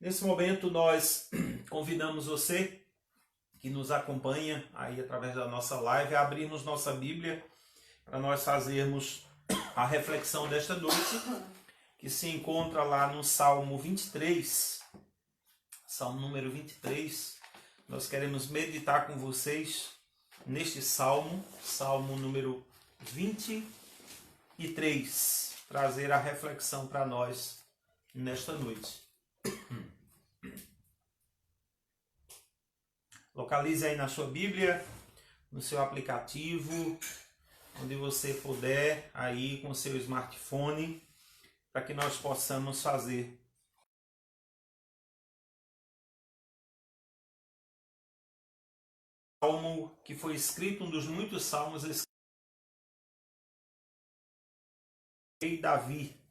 Nesse momento nós convidamos você que nos acompanha aí através da nossa live a abrirmos nossa Bíblia para nós fazermos a reflexão desta noite, que se encontra lá no Salmo 23, Salmo número 23. Nós queremos meditar com vocês neste Salmo, Salmo número 23, trazer a reflexão para nós nesta noite. Localize aí na sua Bíblia, no seu aplicativo, onde você puder, aí com o seu smartphone, para que nós possamos fazer o salmo que foi escrito, um dos muitos salmos escritos por rei Davi,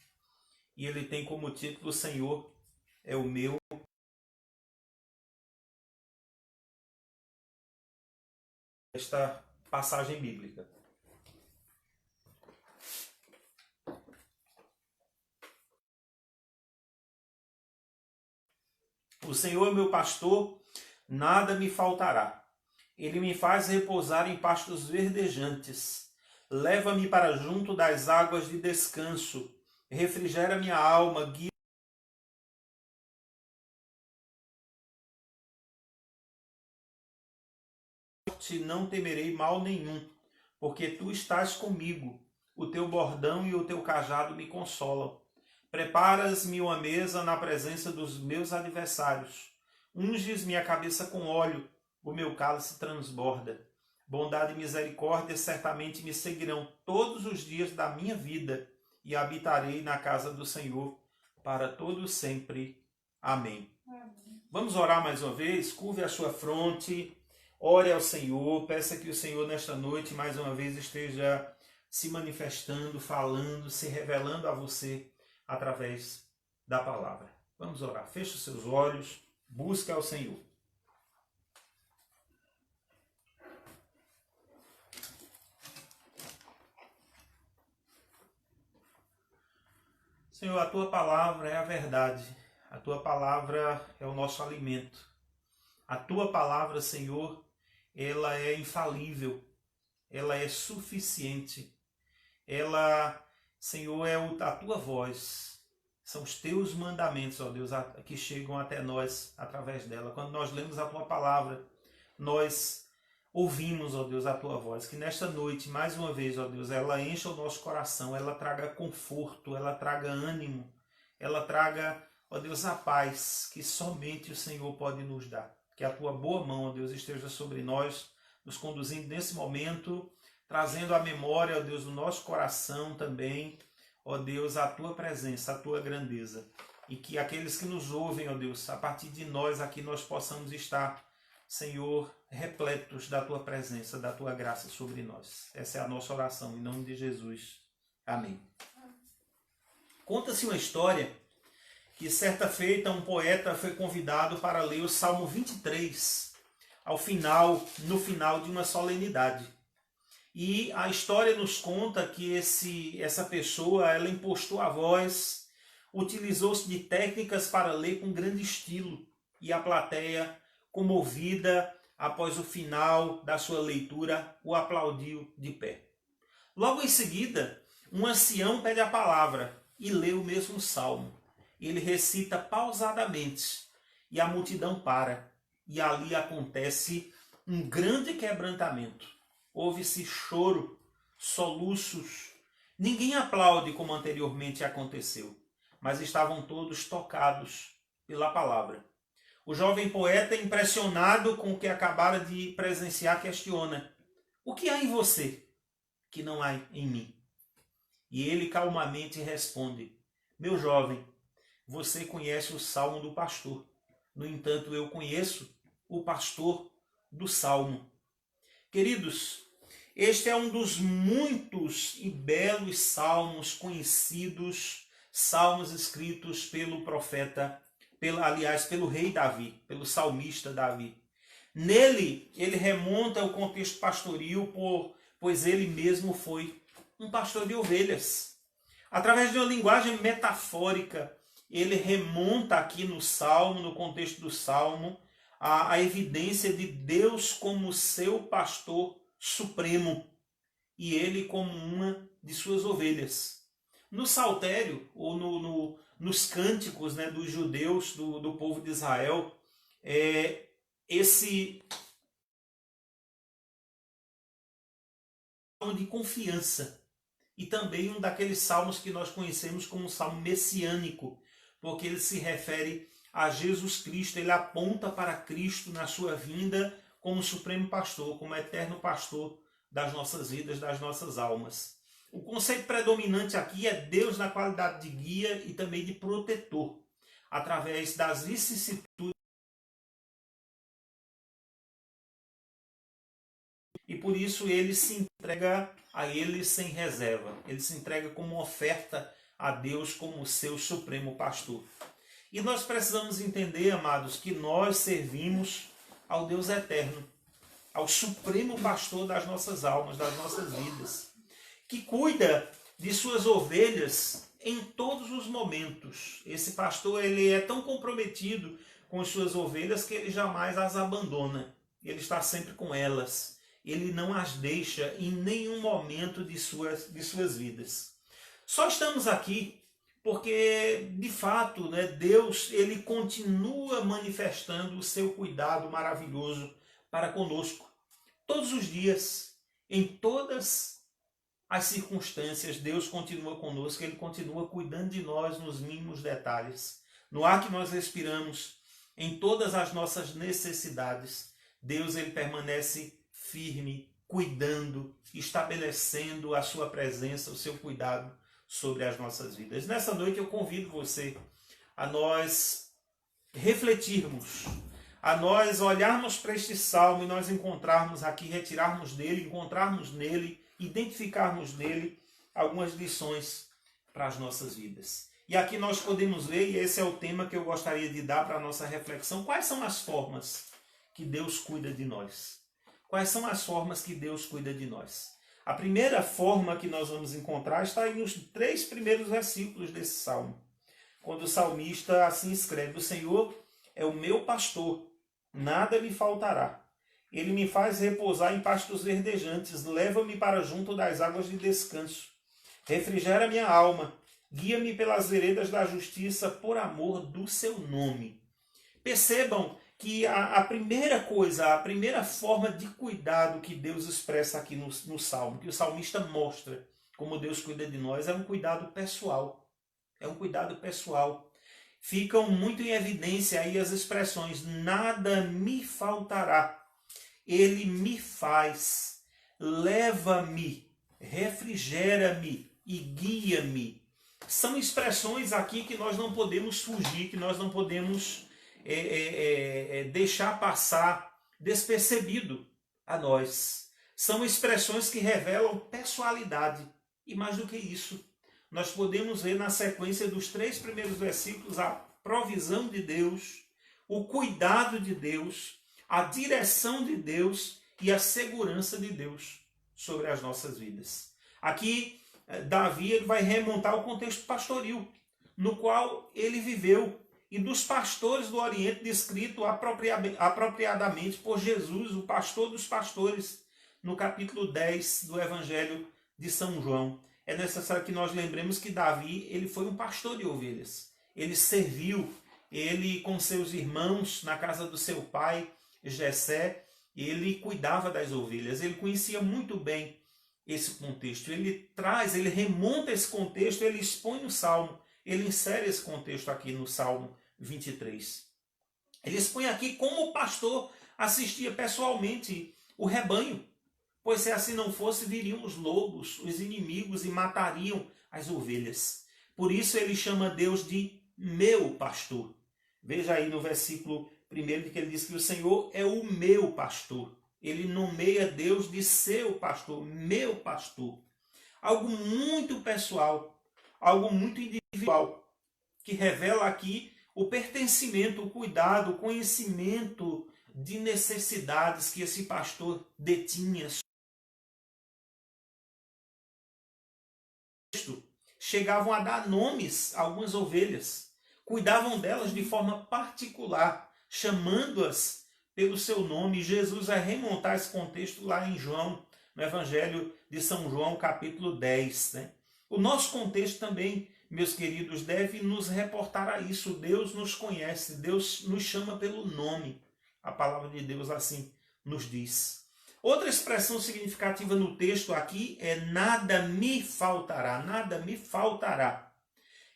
e ele tem como título: O Senhor é o meu esta passagem bíblica. O Senhor é meu pastor, nada me faltará. Ele me faz repousar em pastos verdejantes. Leva-me para junto das águas de descanso. Refrigera minha alma, guia. Não temerei mal nenhum, porque tu estás comigo. O teu bordão e o teu cajado me consolam. Preparas-me uma mesa na presença dos meus adversários. Unges minha cabeça com óleo, o meu cálice transborda. Bondade e misericórdia certamente me seguirão todos os dias da minha vida, e habitarei na casa do Senhor para todo sempre. Amém. Vamos orar mais uma vez? Curve a sua fronte, ore ao Senhor, peça que o Senhor nesta noite mais uma vez esteja se manifestando, falando, se revelando a você através da palavra. Vamos orar. Feche os seus olhos, busque ao Senhor. Senhor, a tua palavra é a verdade. A tua palavra é o nosso alimento. A tua palavra, Senhor, ela é infalível. Ela é suficiente. Ela, Senhor, é a tua voz. São os teus mandamentos, ó Deus, que chegam até nós através dela. Quando nós lemos a tua palavra, nós ouvimos, ó Deus, a tua voz. Que nesta noite, mais uma vez, ó Deus, ela encha o nosso coração, ela traga conforto, ela traga ânimo, ela traga, ó Deus, a paz que somente o Senhor pode nos dar. Que a tua boa mão, ó Deus, esteja sobre nós, nos conduzindo nesse momento, trazendo à memória, ó Deus, do nosso coração também, ó Deus, a tua presença, a tua grandeza. E que aqueles que nos ouvem, ó Deus, a partir de nós aqui nós possamos estar, Senhor, repletos da tua presença, da tua graça sobre nós. Essa é a nossa oração, em nome de Jesus. Amém. Conta-se uma história que certa feita um poeta foi convidado para ler o Salmo 23 no final de uma solenidade. E a história nos conta que essa pessoa, ela impostou a voz, utilizou-se de técnicas para ler com grande estilo, e a plateia, comovida após o final da sua leitura, o aplaudiu de pé. Logo em seguida, um ancião pede a palavra e lê o mesmo salmo. Ele recita pausadamente e a multidão para, e ali acontece um grande quebrantamento. Ouve-se choro, soluços. Ninguém aplaude como anteriormente aconteceu, mas estavam todos tocados pela palavra. O jovem poeta, impressionado com o que acabara de presenciar, questiona: o que há em você que não há em mim? E ele calmamente responde: meu jovem, você conhece o salmo do pastor. No entanto, eu conheço o pastor do salmo. Queridos, este é um dos muitos e belos salmos conhecidos, salmos escritos pelo profeta, pelo rei Davi, pelo salmista Davi. Nele, ele remonta ao contexto pastoril, pois ele mesmo foi um pastor de ovelhas. Através de uma linguagem metafórica, ele remonta aqui no Salmo, no contexto do Salmo, a evidência de Deus como seu pastor supremo e ele como uma de suas ovelhas. No saltério, ou nos cânticos, né, dos judeus, do povo de Israel, esse salmo de confiança. E também um daqueles salmos que nós conhecemos como um salmo messiânico, porque ele se refere a Jesus Cristo, ele aponta para Cristo na sua vinda como supremo pastor, como eterno pastor das nossas vidas, das nossas almas. O conceito predominante aqui é Deus na qualidade de guia e também de protetor, através das vicissitudes. E por isso ele se entrega a ele sem reserva. Ele se entrega como oferta a Deus como seu supremo pastor. E nós precisamos entender, amados, que nós servimos ao Deus eterno, ao supremo pastor das nossas almas, das nossas vidas, que cuida de suas ovelhas em todos os momentos. Esse pastor, ele é tão comprometido com as suas ovelhas que ele jamais as abandona. Ele está sempre com elas. Ele não as deixa em nenhum momento de suas vidas. Só estamos aqui porque, de fato, né, Deus ele continua manifestando o seu cuidado maravilhoso para conosco. Todos os dias, em todas as circunstâncias, Deus continua conosco, Ele continua cuidando de nós nos mínimos detalhes. No ar que nós respiramos, em todas as nossas necessidades, Deus ele permanece firme, cuidando, estabelecendo a sua presença, o seu cuidado sobre as nossas vidas. Nessa noite eu convido você a nós refletirmos, a nós olharmos para este salmo e nós encontrarmos aqui, retirarmos dele, encontrarmos nele, identificarmos nele algumas lições para as nossas vidas. E aqui nós podemos ver, e esse é o tema que eu gostaria de dar para a nossa reflexão, quais são as formas que Deus cuida de nós. Quais são as formas que Deus cuida de nós? A primeira forma que nós vamos encontrar está aí nos 3 primeiros versículos desse salmo. Quando o salmista assim escreve: o Senhor é o meu pastor, nada me faltará. Ele me faz repousar em pastos verdejantes, leva-me para junto das águas de descanso. Refrigera minha alma, guia-me pelas veredas da justiça por amor do seu nome. Percebam que a primeira coisa, a primeira forma de cuidado que Deus expressa aqui no Salmo, que o salmista mostra como Deus cuida de nós, é um cuidado pessoal. É um cuidado pessoal. Ficam muito em evidência aí as expressões: nada me faltará. Ele me faz, leva-me, refrigera-me e guia-me. São expressões aqui que nós não podemos fugir, que nós não podemos deixar passar despercebido a nós. São expressões que revelam pessoalidade. E mais do que isso, nós podemos ver na sequência dos 3 primeiros versículos a provisão de Deus, o cuidado de Deus, a direção de Deus e a segurança de Deus sobre as nossas vidas. Aqui, Davi ele vai remontar o contexto pastoril, no qual ele viveu, e dos pastores do Oriente, descrito apropriadamente por Jesus, o pastor dos pastores, no capítulo 10 do Evangelho de São João. É necessário que nós lembremos que Davi ele foi um pastor de ovelhas. Ele serviu, ele com seus irmãos na casa do seu pai, Jessé, ele cuidava das ovelhas. Ele conhecia muito bem esse contexto. Ele remonta esse contexto, ele expõe no Salmo, ele insere esse contexto aqui no Salmo 23. Ele expõe aqui como o pastor assistia pessoalmente o rebanho, pois se assim não fosse, viriam os lobos, os inimigos, e matariam as ovelhas. Por isso ele chama Deus de meu pastor. Veja aí no versículo 1 que ele diz que o Senhor é o meu pastor. Ele nomeia Deus de seu pastor, meu pastor. Algo muito pessoal, algo muito individual, que revela aqui o pertencimento, o cuidado, o conhecimento de necessidades que esse pastor detinha. Chegavam a dar nomes a algumas ovelhas, cuidavam delas de forma particular, chamando-as pelo seu nome. Jesus vai remontar esse contexto lá em João, no Evangelho de São João, capítulo 10. Né? O nosso contexto também, meus queridos, deve nos reportar a isso. Deus nos conhece, Deus nos chama pelo nome. A palavra de Deus assim nos diz. Outra expressão significativa no texto aqui é nada me faltará,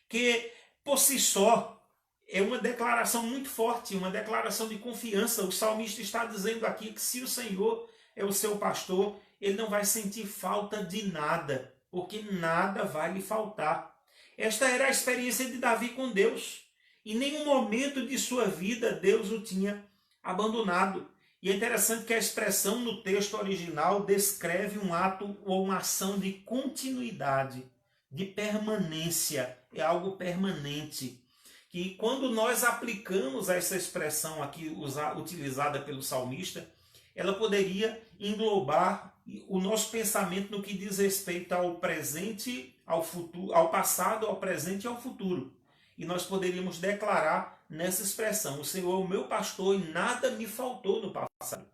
que por si só é uma declaração muito forte, uma declaração de confiança. O salmista está dizendo aqui que se o Senhor é o seu pastor, ele não vai sentir falta de nada, porque nada vai lhe faltar. Esta era a experiência de Davi com Deus. Em nenhum momento de sua vida Deus o tinha abandonado. E é interessante que a expressão no texto original descreve um ato ou uma ação de continuidade, de permanência. É algo permanente. Que quando nós aplicamos essa expressão aqui utilizada pelo salmista, ela poderia englobar o nosso pensamento no que diz respeito ao presente, ao futuro, ao passado, ao presente e ao futuro. E nós poderíamos declarar nessa expressão: o Senhor é o meu pastor e nada me faltou no passado.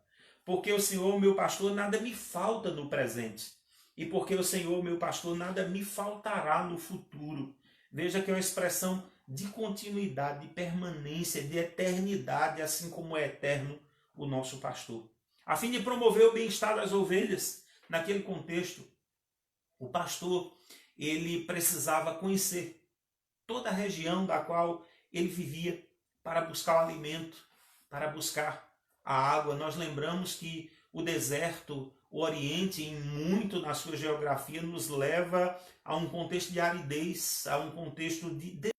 Porque o Senhor é o meu pastor, nada me falta no presente. E porque o Senhor é o meu pastor, nada me faltará no futuro. Veja que é uma expressão de continuidade, de permanência, de eternidade, assim como é eterno o nosso pastor. A fim de promover o bem-estar das ovelhas, naquele contexto, o pastor ele precisava conhecer toda a região da qual ele vivia para buscar o alimento, para buscar a água. Nós lembramos que o deserto, o Oriente, em muito na sua geografia, nos leva a um contexto de aridez, a um contexto de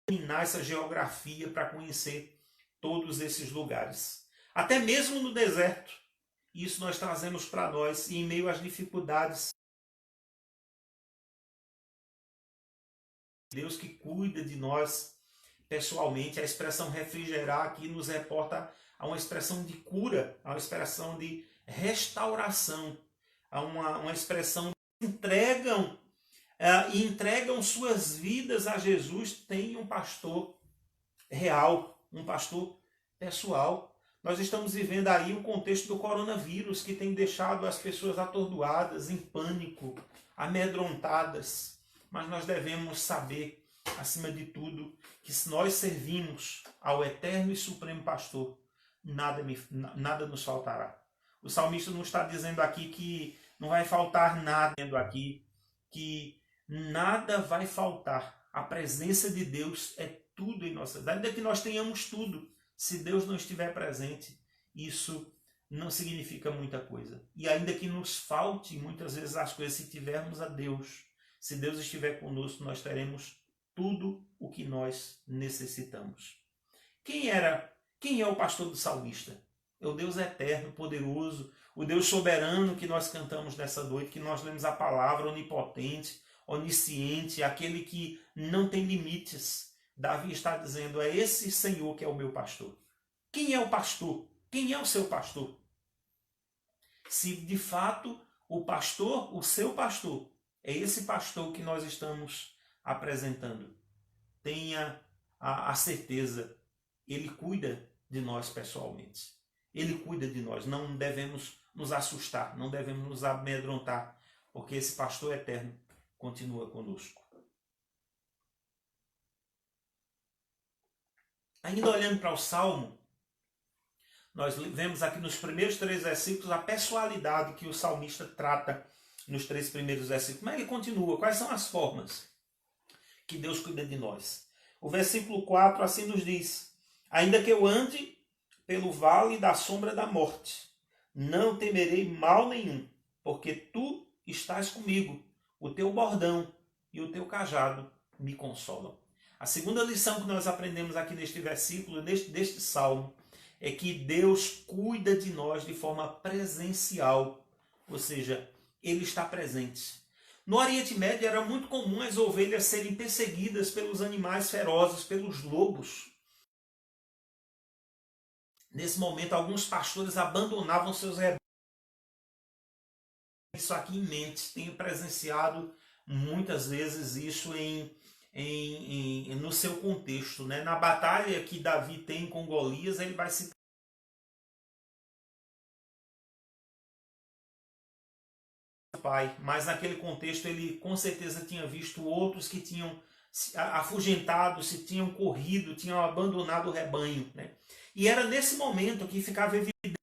dominar essa geografia para conhecer todos esses lugares. Até mesmo no deserto, isso nós trazemos para nós, e em meio às dificuldades, Deus que cuida de nós pessoalmente. A expressão refrigerar aqui nos reporta a uma expressão de cura, a uma expressão de restauração, a uma expressão de entregam suas vidas a Jesus. Tem um pastor real, um pastor pessoal. Nós estamos vivendo aí o contexto do coronavírus, que tem deixado as pessoas atordoadas, em pânico, amedrontadas. Mas nós devemos saber, acima de tudo, que se nós servimos ao eterno e supremo pastor, nada nos faltará. O salmista não está dizendo aqui que não vai faltar nada, dizendo aqui que nada vai faltar. A presença de Deus é tudo em nossas vidas. Ainda que nós tenhamos tudo, se Deus não estiver presente, isso não significa muita coisa. E ainda que nos falte muitas vezes as coisas, se tivermos a Deus, se Deus estiver conosco, nós teremos tudo o que nós necessitamos. Quem é o pastor do salmista? É o Deus eterno, poderoso, o Deus soberano que nós cantamos nessa noite, que nós lemos a palavra, onipotente, onisciente, aquele que não tem limites. Davi está dizendo: é esse Senhor que é o meu pastor. Quem é o pastor? Quem é o seu pastor? Se de fato o pastor, o seu pastor, é esse pastor que nós estamos apresentando, tenha a certeza, ele cuida de nós pessoalmente. Ele cuida de nós. Não devemos nos assustar, não devemos nos amedrontar, porque esse pastor eterno continua conosco. Ainda olhando para o Salmo, nós vemos aqui nos primeiros 3 versículos a pessoalidade que o salmista trata nos 3 primeiros versículos. Mas ele continua. Quais são as formas que Deus cuida de nós? O versículo 4 assim nos diz: ainda que eu ande pelo vale da sombra da morte, não temerei mal nenhum, porque tu estás comigo, o teu bordão e o teu cajado me consolam. A segunda lição que nós aprendemos aqui neste versículo, deste salmo, é que Deus cuida de nós de forma presencial, ou seja, Ele está presente. No Oriente Médio era muito comum as ovelhas serem perseguidas pelos animais ferozes, pelos lobos. Nesse momento, alguns pastores abandonavam seus rebanhos. Isso aqui em mente, tenho presenciado muitas vezes isso no seu contexto, né? Na batalha que Davi tem com Golias, ele vai se pai, mas naquele contexto ele com certeza tinha visto outros que tinham se afugentado, se tinham corrido, tinham abandonado o rebanho, né? E era nesse momento que ficava evidente.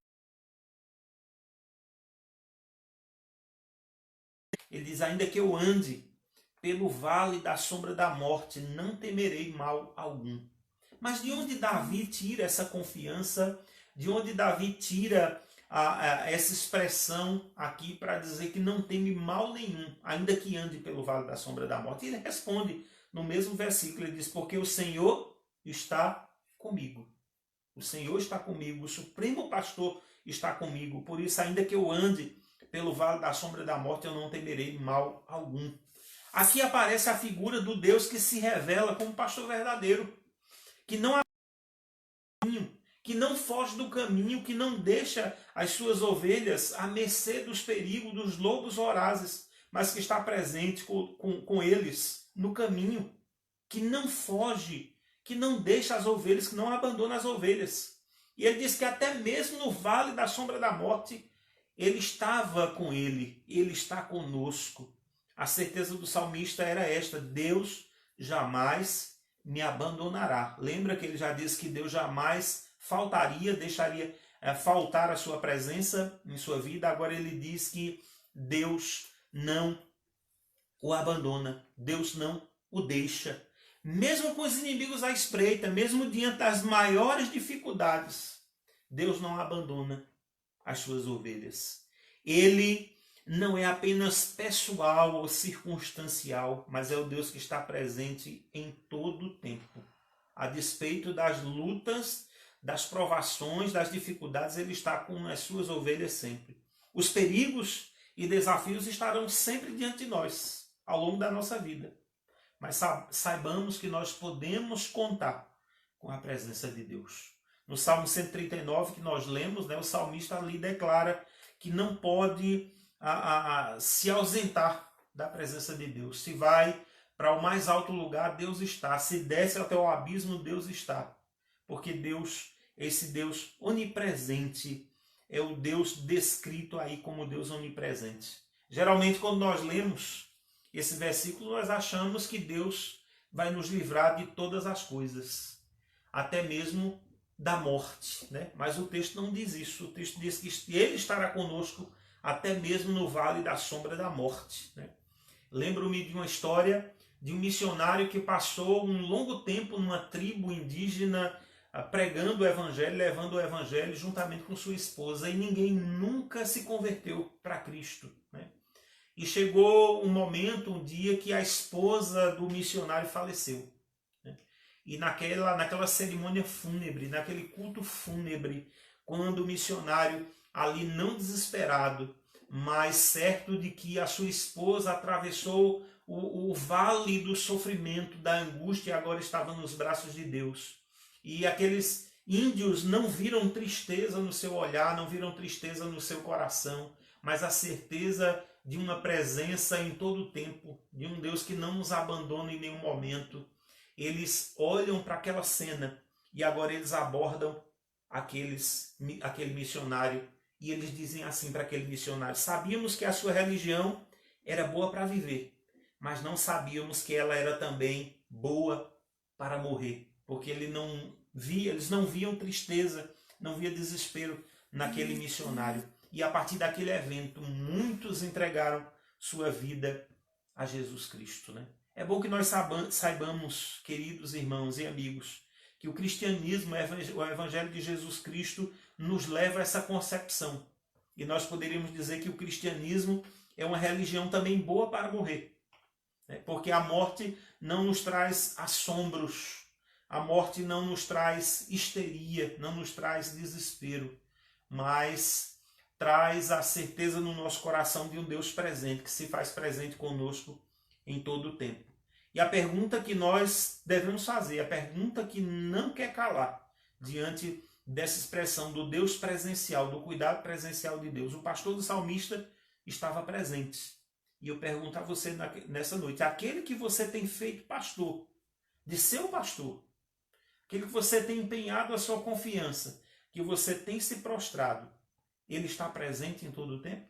Ele diz: ainda que eu ande pelo vale da sombra da morte, não temerei mal algum. Mas de onde Davi tira essa confiança? De onde Davi tira essa expressão aqui para dizer que não teme mal nenhum, ainda que ande pelo vale da sombra da morte? E ele responde no mesmo versículo, ele diz: porque o Senhor está comigo. O Senhor está comigo, o Supremo Pastor está comigo. Por isso, ainda que eu ande pelo vale da sombra da morte, eu não temerei mal algum. Aqui aparece a figura do Deus que se revela como pastor verdadeiro, que não que não foge do caminho, que não deixa as suas ovelhas à mercê dos perigos dos lobos vorazes, mas que está presente com eles no caminho, que não foge, que não deixa as ovelhas, que não abandona as ovelhas. E ele diz que até mesmo no vale da sombra da morte, ele estava com ele está conosco. A certeza do salmista era esta: Deus jamais me abandonará. Lembra que ele já disse que Deus jamais deixaria faltar a sua presença em sua vida? Agora ele diz que Deus não o abandona, Deus não o deixa. Mesmo com os inimigos à espreita, mesmo diante das maiores dificuldades, Deus não abandona as suas ovelhas. Ele não é apenas pessoal ou circunstancial, mas é o Deus que está presente em todo o tempo. A despeito das lutas, das provações, das dificuldades, ele está com as suas ovelhas sempre. Os perigos e desafios estarão sempre diante de nós, ao longo da nossa vida. Mas saibamos que nós podemos contar com a presença de Deus. No Salmo 139 que nós lemos, né, o salmista ali declara que não pode se ausentar da presença de Deus. Se vai para o mais alto lugar, Deus está. Se desce até o abismo, Deus está. Porque Deus, esse Deus onipresente, é o Deus descrito aí como Deus onipresente. Geralmente, quando nós lemos esse versículo, nós achamos que Deus vai nos livrar de todas as coisas, até mesmo da morte, né? Mas o texto não diz isso. O texto diz que ele estará conosco até mesmo no vale da sombra da morte, né? Lembro-me de uma história de um missionário que passou um longo tempo numa tribo indígena pregando o evangelho, levando o evangelho juntamente com sua esposa, e ninguém nunca se converteu para Cristo, né? E chegou um momento, um dia, que a esposa do missionário faleceu. E naquela cerimônia fúnebre, naquele culto fúnebre, quando o missionário, ali não desesperado, mas certo de que a sua esposa atravessou o vale do sofrimento, da angústia, e agora estava nos braços de Deus. E aqueles índios não viram tristeza no seu olhar, não viram tristeza no seu coração, mas a certeza de uma presença em todo o tempo, de um Deus que não nos abandona em nenhum momento. Eles olham para aquela cena e agora eles abordam aquele missionário e eles dizem assim para aquele missionário: sabíamos que a sua religião era boa para viver, mas não sabíamos que ela era também boa para morrer, porque eles não viam tristeza, não via desespero naquele missionário. E a partir daquele evento, muitos entregaram sua vida a Jesus Cristo, né? É bom que nós saibamos, queridos irmãos e amigos, que o cristianismo, o evangelho de Jesus Cristo, nos leva a essa concepção. E nós poderíamos dizer que o cristianismo é uma religião também boa para morrer, né? Porque a morte não nos traz assombros, a morte não nos traz histeria, não nos traz desespero, mas traz a certeza no nosso coração de um Deus presente, que se faz presente conosco em todo o tempo. E a pergunta que nós devemos fazer, a pergunta que não quer calar, diante dessa expressão do Deus presencial, do cuidado presencial de Deus. O pastor do salmista estava presente. E eu pergunto a você nessa noite, aquele que você tem feito pastor, de seu pastor, aquele que você tem empenhado a sua confiança, que você tem se prostrado, ele está presente em todo o tempo?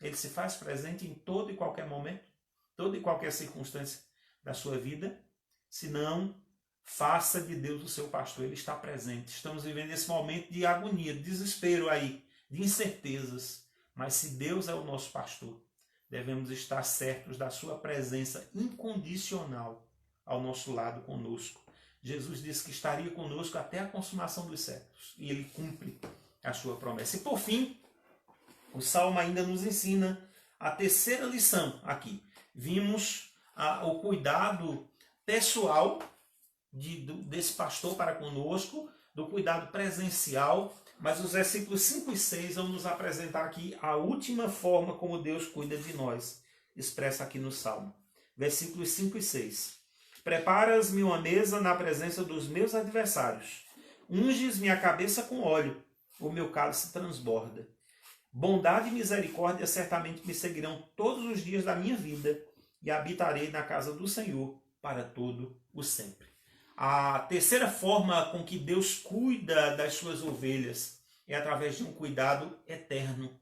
Ele se faz presente em todo e qualquer momento, toda e qualquer circunstância da sua vida? Se não, faça de Deus o seu pastor, ele está presente. Estamos vivendo esse momento de agonia, de desespero aí, de incertezas. Mas se Deus é o nosso pastor, devemos estar certos da sua presença incondicional ao nosso lado conosco. Jesus disse que estaria conosco até a consumação dos séculos. E ele cumpre a sua promessa. E por fim, o Salmo ainda nos ensina a terceira lição aqui. Vimos o cuidado pessoal desse pastor para conosco, do cuidado presencial, mas os versículos 5 e 6 vão nos apresentar aqui a última forma como Deus cuida de nós, expressa aqui no Salmo. Versículos 5 e 6. Preparas-me uma mesa na presença dos meus adversários. Unges minha cabeça com óleo, o meu cálice transborda. Bondade e misericórdia certamente me seguirão todos os dias da minha vida, e habitarei na casa do Senhor para todo o sempre. A terceira forma com que Deus cuida das suas ovelhas é através de um cuidado eterno,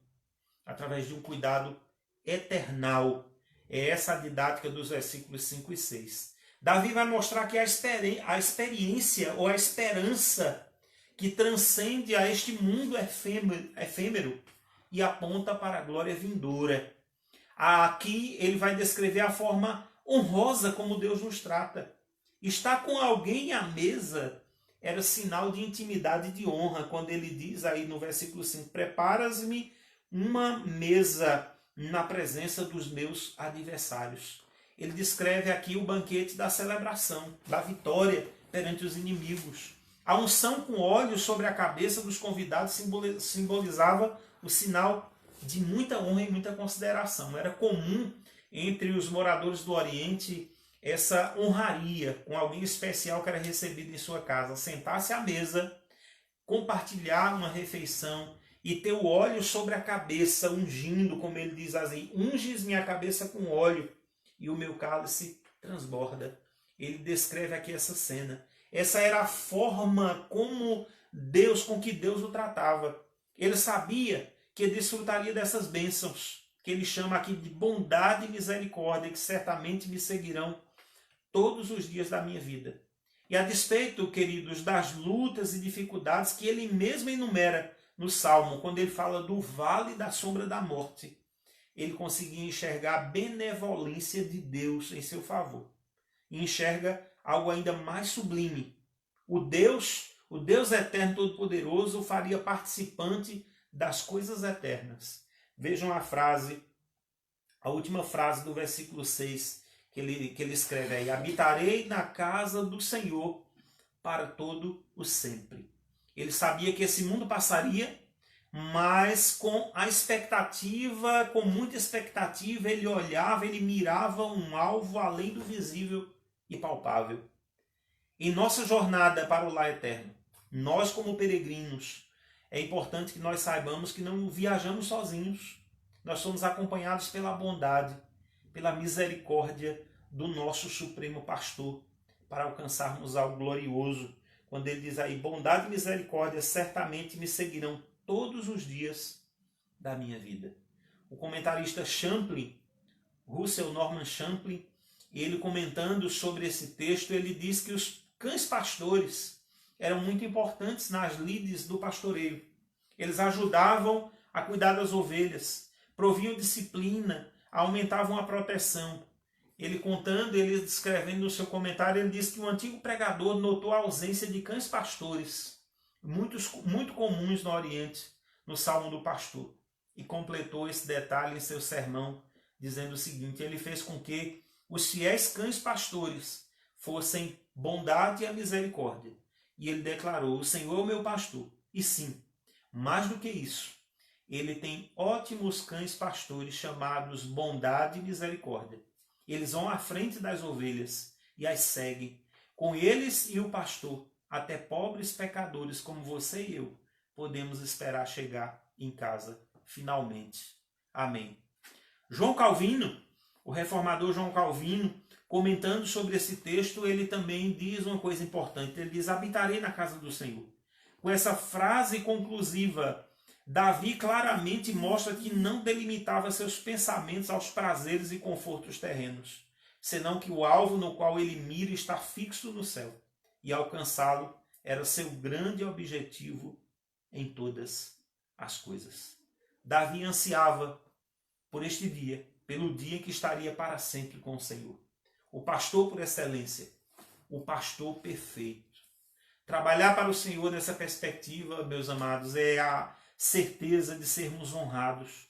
através de um cuidado eternal. É essa a didática dos versículos 5 e 6. Davi vai mostrar que a experiência ou a esperança que transcende a este mundo efêmero e aponta para a glória vindoura. Aqui ele vai descrever a forma honrosa como Deus nos trata. Estar com alguém à mesa era sinal de intimidade e de honra, quando ele diz aí no versículo 5, preparas-me uma mesa na presença dos meus adversários. Ele descreve aqui o banquete da celebração, da vitória perante os inimigos. A unção com óleo sobre a cabeça dos convidados simbolizava o sinal de muita honra e muita consideração. Era comum entre os moradores do Oriente essa honraria com alguém especial que era recebido em sua casa. Sentar-se à mesa, compartilhar uma refeição e ter o óleo sobre a cabeça, ungindo, como ele diz assim, unges minha cabeça com óleo e o meu cálice transborda. Ele descreve aqui essa cena. Essa era a forma com que Deus o tratava. Ele sabia que desfrutaria dessas bênçãos, que ele chama aqui de bondade e misericórdia, que certamente me seguirão todos os dias da minha vida. E a despeito, queridos, das lutas e dificuldades que ele mesmo enumera no Salmo, quando ele fala do vale da sombra da morte, ele conseguia enxergar a benevolência de Deus em seu favor. E enxerga algo ainda mais sublime. O Deus eterno todo-poderoso o faria participante das coisas eternas. Vejam a última frase do versículo 6, que ele escreve aí, habitarei na casa do Senhor para todo o sempre. Ele sabia que esse mundo passaria, mas com muita expectativa, ele olhava, ele mirava um alvo além do visível e palpável. Em nossa jornada para o lar eterno, nós como peregrinos, é importante que nós saibamos que não viajamos sozinhos. Nós somos acompanhados pela bondade, pela misericórdia do nosso Supremo Pastor, para alcançarmos algo glorioso. Quando ele diz aí, bondade e misericórdia certamente me seguirão todos os dias da minha vida. O comentarista Russell Norman Champlin, ele comentando sobre esse texto, ele diz que os cães pastores eram muito importantes nas lides do pastoreio. Eles ajudavam a cuidar das ovelhas, proviam disciplina, aumentavam a proteção. Ele descrevendo no seu comentário, ele diz que um antigo pregador notou a ausência de cães pastores, muito comuns no Oriente, no Salmo do Pastor, e completou esse detalhe em seu sermão, dizendo o seguinte, ele fez com que os fiéis cães pastores fossem bondade e misericórdia. E ele declarou, o Senhor é o meu pastor. E sim, mais do que isso, ele tem ótimos cães pastores chamados bondade e misericórdia. Eles vão à frente das ovelhas e as seguem. Com eles e o pastor, até pobres pecadores como você e eu, podemos esperar chegar em casa finalmente. Amém. João Calvino, o reformador João Calvino, comentando sobre esse texto, ele também diz uma coisa importante. Ele diz: habitarei na casa do Senhor. Com essa frase conclusiva, Davi claramente mostra que não delimitava seus pensamentos aos prazeres e confortos terrenos, senão que o alvo no qual ele mira está fixo no céu, e alcançá-lo era seu grande objetivo em todas as coisas. Davi ansiava por este dia, pelo dia em que estaria para sempre com o Senhor. O pastor por excelência, o pastor perfeito. Trabalhar para o Senhor nessa perspectiva, meus amados, é a certeza de sermos honrados,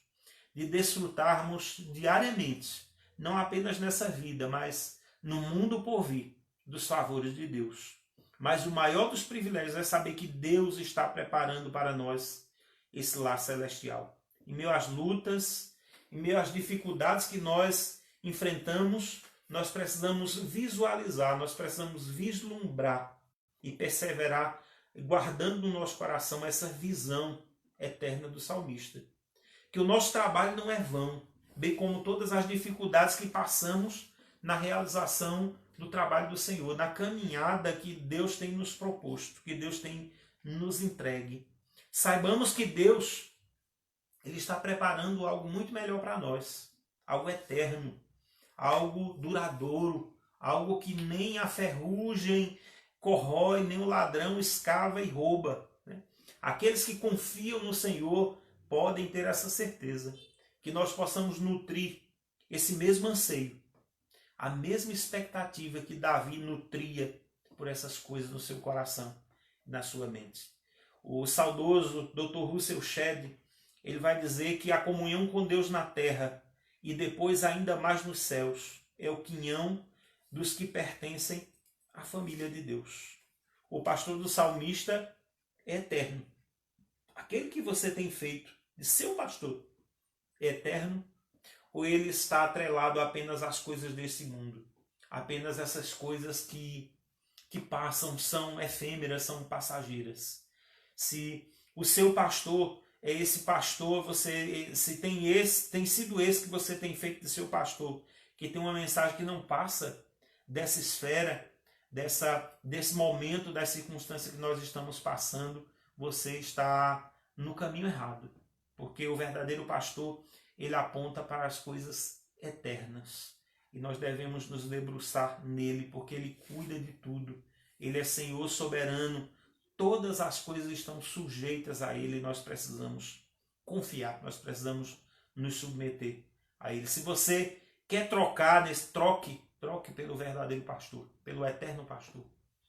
de desfrutarmos diariamente, não apenas nessa vida, mas no mundo por vir, dos favores de Deus. Mas o maior dos privilégios é saber que Deus está preparando para nós esse lar celestial. Em meio às lutas, em meio às dificuldades que nós enfrentamos, nós precisamos visualizar, nós precisamos vislumbrar e perseverar, guardando no nosso coração essa visão eterna do salmista. Que o nosso trabalho não é vão, bem como todas as dificuldades que passamos na realização do trabalho do Senhor, na caminhada que Deus tem nos proposto, que Deus tem nos entregue. Saibamos que Deus, Ele está preparando algo muito melhor para nós, algo eterno, algo duradouro, algo que nem a ferrugem corrói, nem o ladrão escava e rouba. Aqueles que confiam no Senhor podem ter essa certeza, que nós possamos nutrir esse mesmo anseio, a mesma expectativa que Davi nutria por essas coisas no seu coração, na sua mente. O saudoso Dr. Russell Shedd, ele vai dizer que a comunhão com Deus na terra e depois ainda mais nos céus é o quinhão dos que pertencem à família de Deus. O pastor do salmista é eterno. Aquele que você tem feito de seu pastor é eterno, ou ele está atrelado apenas às coisas desse mundo? Apenas essas coisas que passam, são efêmeras, são passageiras. Se o seu pastor é esse pastor, se tem sido esse que você tem feito de seu pastor, que tem uma mensagem que não passa dessa esfera, desse momento, da circunstância que nós estamos passando, você está no caminho errado. Porque o verdadeiro pastor, ele aponta para as coisas eternas. E nós devemos nos debruçar nele, porque ele cuida de tudo. Ele é Senhor soberano. Todas as coisas estão sujeitas a ele. E nós precisamos confiar, nós precisamos nos submeter a ele. Se você quer trocar, troque pelo verdadeiro pastor, pelo eterno pastor.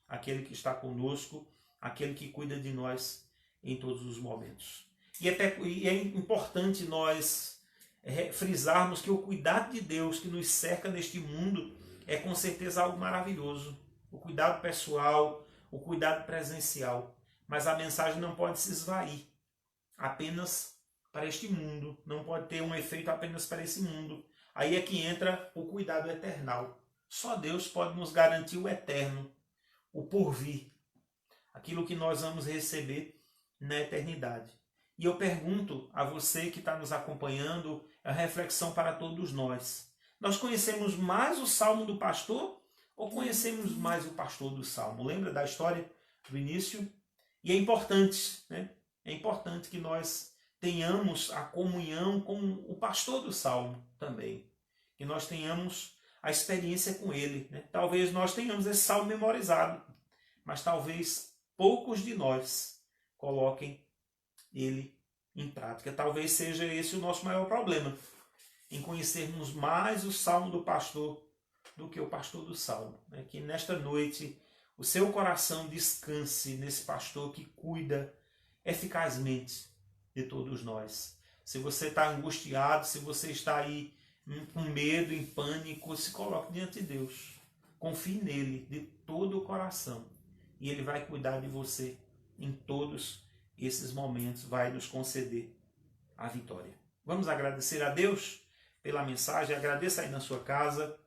Aquele que está conosco, aquele que cuida de nós em todos os momentos. E é importante nós frisarmos que o cuidado de Deus que nos cerca neste mundo é com certeza algo maravilhoso. O cuidado pessoal, o cuidado presencial. Mas a mensagem não pode se esvair apenas para este mundo. Não pode ter um efeito apenas para esse mundo. Aí é que entra o cuidado eternal. Só Deus pode nos garantir o eterno, o porvir. Aquilo que nós vamos receber na eternidade. E eu pergunto a você que está nos acompanhando, a reflexão para todos nós. Nós conhecemos mais o Salmo do pastor ou conhecemos mais o pastor do Salmo? Lembra da história do início? E é importante, né? É importante que nós tenhamos a comunhão com o pastor do Salmo também. Que nós tenhamos a experiência com ele. Né? Talvez nós tenhamos esse Salmo memorizado, mas talvez poucos de nós coloquem ele em prática. Talvez seja esse o nosso maior problema, em conhecermos mais o Salmo do pastor do que o pastor do Salmo. Que nesta noite o seu coração descanse nesse pastor que cuida eficazmente de todos nós. Se você está angustiado, se você está aí com medo, em pânico, se coloque diante de Deus. Confie nele de todo o coração e ele vai cuidar de você em todos esses momentos, vai nos conceder a vitória. Vamos agradecer a Deus pela mensagem. Agradeça aí na sua casa.